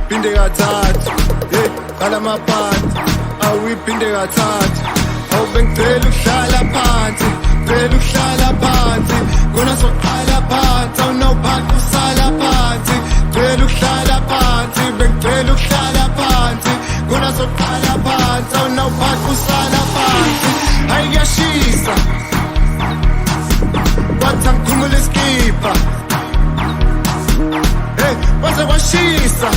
awuyiphinde kathathu hey qala amaphansi awuyiphinde kathathu awubengicela ukuhlala phansi ngicela ukuhlala phansi khona soqala phansi awunawuphansi usala phansi ngicela ukuhlala phansi bengicela ukuhlala phansi khona soqala phansi awunawuphansi usala phansi hayi kuyashisa wathi angikhumule iskipha hey waze kwashisa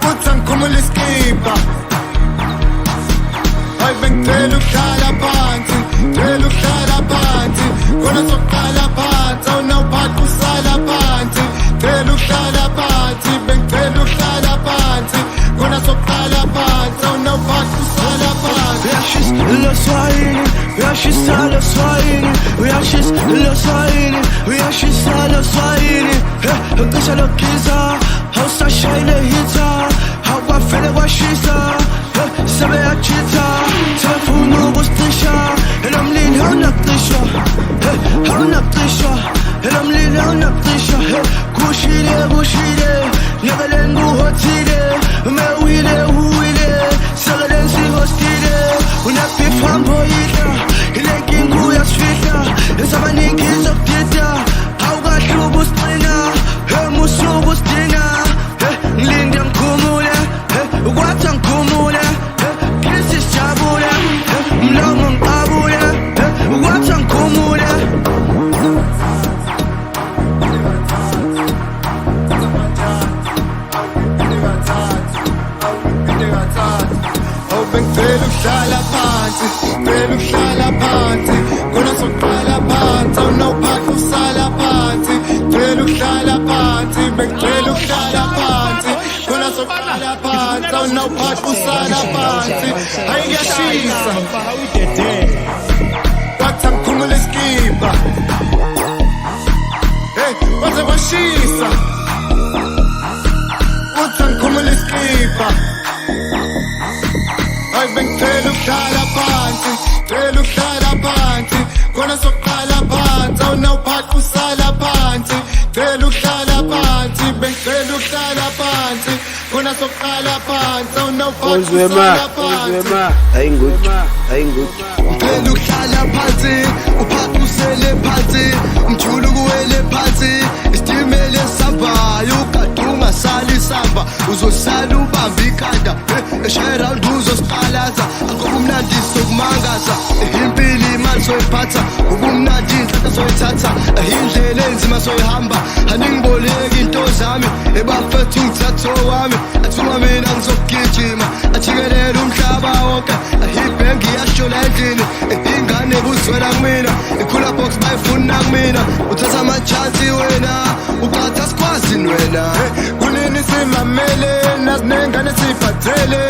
wathi angikhumule iskipha hayi bengicela ukuhlala phansi ngicela ukuhlala phansi khona soqala phansi awunawuphansi usala phansi ngicela ukuhlala phansi bengicela ukuhlala phansi khona soqala phansi awunawuphansi usala phansi uyashisa lo Swahili uyashisa lo Swahili ngisho lo giza awusashayile hitha awafele kwashisa sebeyachitha sebefuna ukustisha elomlilo awunaqishwa elomlilo awunaqishwa kushile nyakele nguhothile umewile sekele sihostile unapifambo yidla ilenkinga uyasifihla esabaningi izokudida awukahluba usicina emusuku usidina ngilinde ngikhumule ukwathi angikhumule kisi sijabule mlomo ngiqabule ukwathi angikhumule bengicela ukuhlala phansi ngicela ukuhlala phansi khona soqala phansi awunawuphansi usala phansi ngicela ukuhlala phansi bengicela ukuhlala phansi khona soqala phansi awunawuphansi usala phansi hayi kuyashisa wathi angikhumule iskipha hey waze kwashisa wathi angikhumule iskipha hayi bengicela ukuhlala phansi ngicela ukuhlala phansi khona soqala phansi awunawuphansi usala phansi ngicela ukuhlala phansi bengicela ukuhlala phansi khona soqala phansi awunawuphansi usala phansi ayinguthi ngicela ukuhlala phansi uphansi usele phansi mjulu kuwele phansi isitimela esambayo ukadunga sali samba uzosala ubamba ikhanda eshayround uzosiqalaza akubumnandi sokumangaza impilo imali soyiphatha ubumnandi inhlanhla soyithatha indlela enzima soyihamba aningiboleki into zami ebafethu ngithatho wami athuma mina ngizokugijima ajikelele umhlaba wonke ahibhengi iyashola endlini ingane buzwela kumina ikhula box bayifuna kumina uthatha amachansi wena uqatha sikwazini wena kunini simamele nasinengane siphathele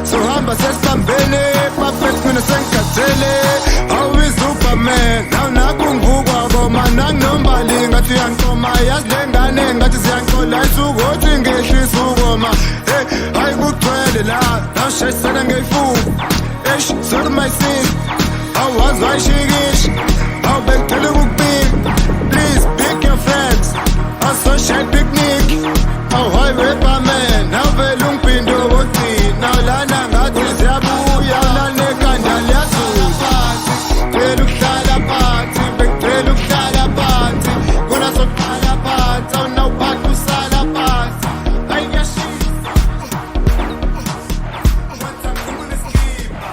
sohamba sesibambene bafethu mina sengikhathele awuyi-Superman nawunakungukwabo mana nginombali ngathi uyankoma yazi lengane ngathi ziyankola isukuthi ngehlisa ukoma hey hayi kugcwele la nawushayisana ngeyifuku eish sorry my sin awazi wayishikisha awubengicela ukukubika please pick your friends asoshay picnic awuhighway barman awuvele ungiphinde ukuthi nawulana ngathi ziyabuya ulanekanda liyazuza ngicela ukuhlala phansi bengicela ukuhlala phansi khona soqala phansi awunawuphansi usala phansi hayi kuyashisa wathi angikhumule iskipha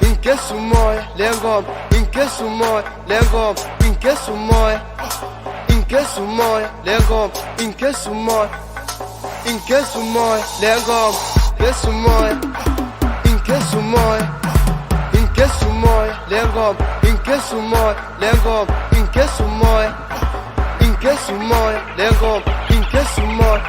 Inkesu moya lengom inkesu moya lengom inkesu moya lengom inkesu moya lengom inkesu moya lengom inkesu moya lengom inkesu moya lengom inkesu moya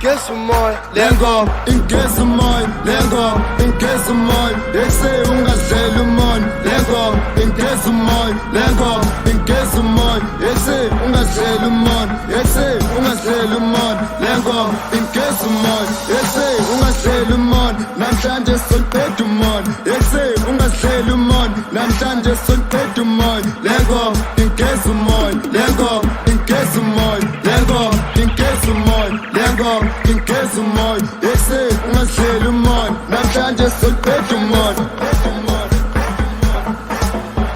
ingeza umoya lengo ingeza umoya lengo ingeza umoya ekuse ungadlela umoya lengo ingeza umoya lengo ingeza umoya ekuse ungadlela umoya ekuse ungadlela umoya lengo ingeza umoya ekuse ungadlela umoya namhlanje soqeda umoya ekuse ungadlela umoya namhlanje soqeda umoya lengo ingeza umoya lengo ingeza umoya lengo ingeza umoya lengo ingeza umoya ekuse ungadlela umoya namhlanje soqeda umoya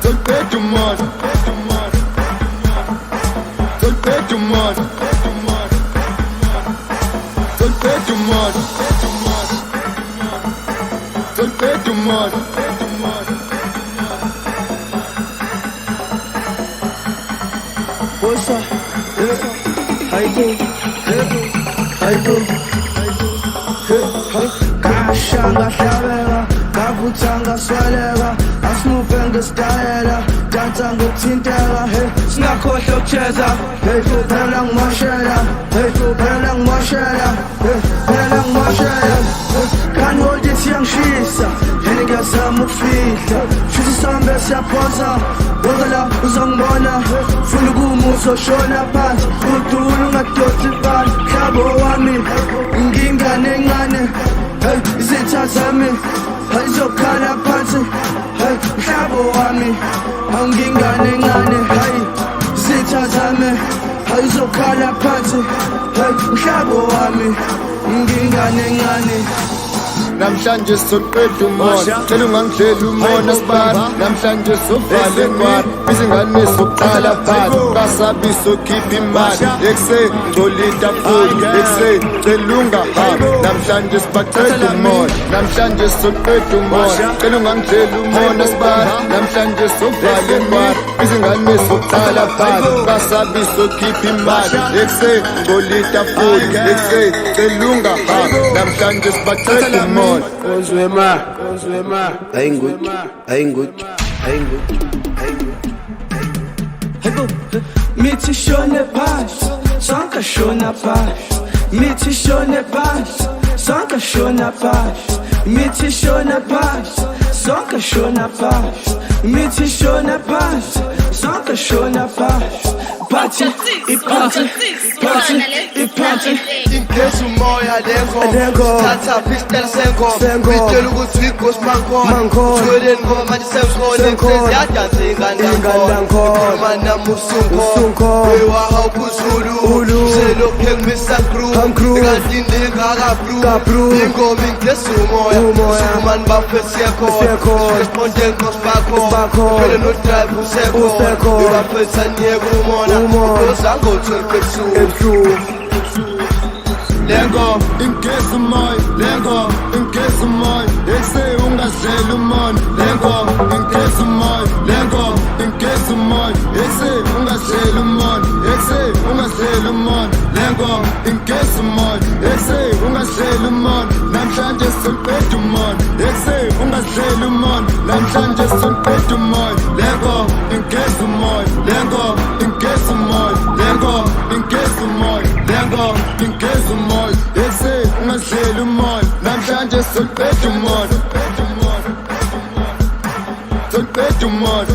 soqeda umoya soqeda umoya soqeda umoya soqeda umoya Bosa, haiku, haiku, kashanga hlabeka, kavuthanga sweleka, asimuve ngesitayela, dansa ngokuthinteka, hey, singakhohlwa ukucheza, hey, phela ngimoshela, hey, phela ngimoshela, hey, phela ngimoshela, can't hold it siyangishisa, yini ngiyazama ukufihla, shuthi sambe siyaphosa, wenzela uzongibona, funa ukuma uzoshona phansi, udula ungadonsi phansi, mhlaba wami, ngingane encane, hey, izitha zami, ayizokhala phansi, hey, mhlaba wami, angingane encane, hey, izitha zami, ayizokhala phansi, hey, mhlaba wami, ngingane encane. namhlanje soqeda umoya cela ungangidlela umona sibani namhlanje sovala inkwara izingane sokuqala phansi basabi sokhipha imali ekuse ngcolita futhi ekuse cela ungahambi namhlanje sibaqeda umoya namhlanje soqeda umoya cela ungangidlela umona sibani namhlanje sovala inkwara izingane sokuqala phansi basabi sokhipha imali ekuse ngcolita futhi ekuse cela ungahambi namhlanje sibaqeda umoya Ozwema, ain't good. Mithi shone phansi, sonke shona phansi. Mithi shone phansi, sonke shona phansi. Mithi shone phansi, sonke shona phansi. Mithi shone phansi, sonke shona phansi. Party, ingeza umoya lengo thatha pistol sengo ngitshela ukuthi ighost mankhona thweleni ngoba manje sengikhona yadansa ingane yankhona namusungho wewaha ukuzulu selokhe ngimisa crew kanti ngingaka ingoma ingeza umoya usumani bafesi yakhona responde ngos bakho phela no drive usekho ubaphetha nyeke umona uzango thwelphethu lengo ingeza umoya lengo ingeza umoya ekuse ungadlela umoya lengo ingeza umoya lengo ingeza umoya ekuse ungadlela umoya ekuse ungadlela umoya lengo ingeza umoya ekuse ungadlela umoya namhlanje soqeda umoya ekuse ungadlela umoya namhlanje soqeda umoya lengo ingeza umoya lengo ingeza umoya lengo ingeza umoya lengo ingeza umoya ekuse ungadlela umoya namhlanje soqeda umoya soqeda umoya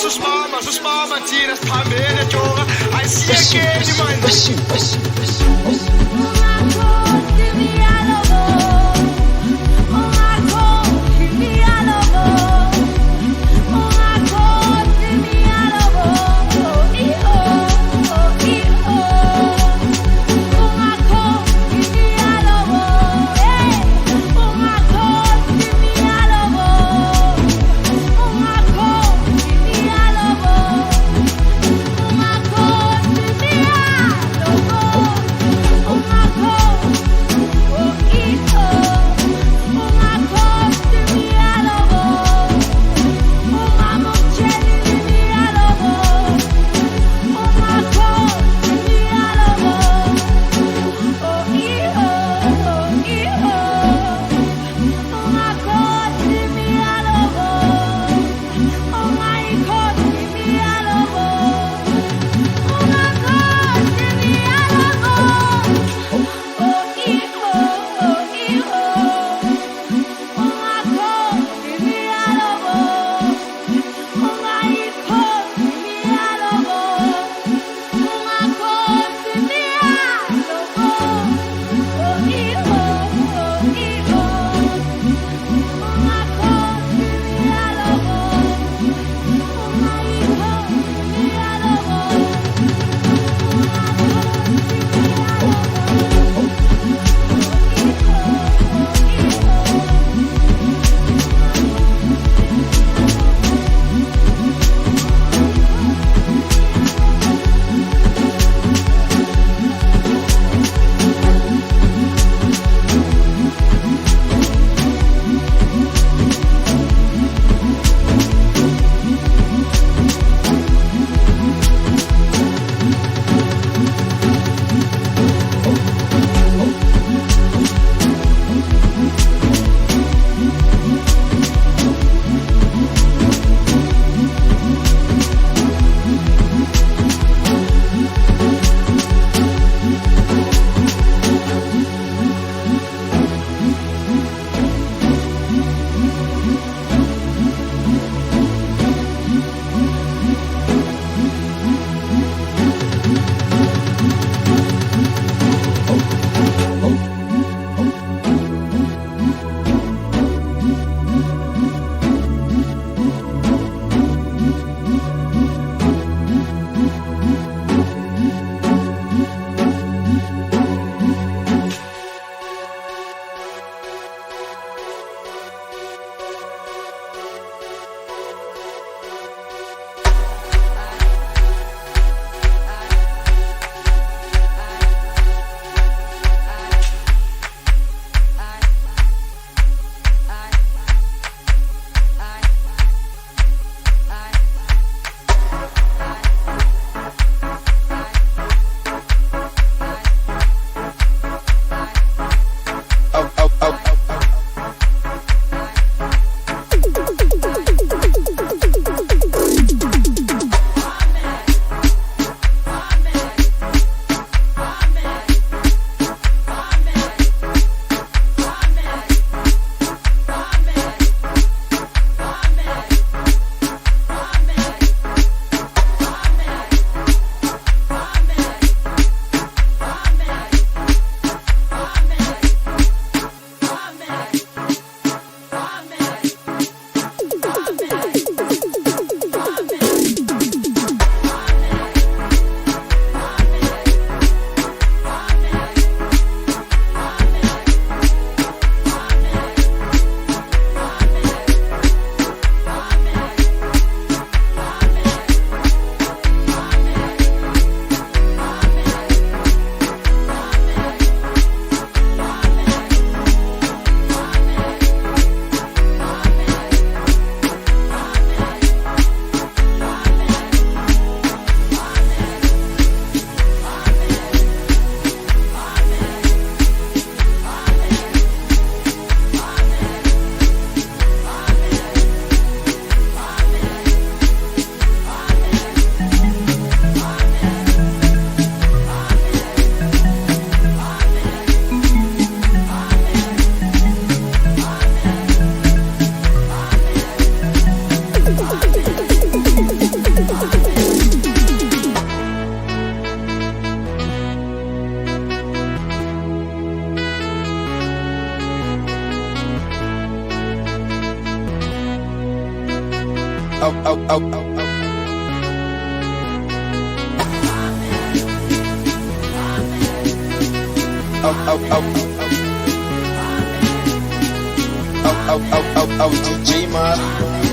sus mama tiras phambene jonga ayisiyekeni manje Oh, DJ Man.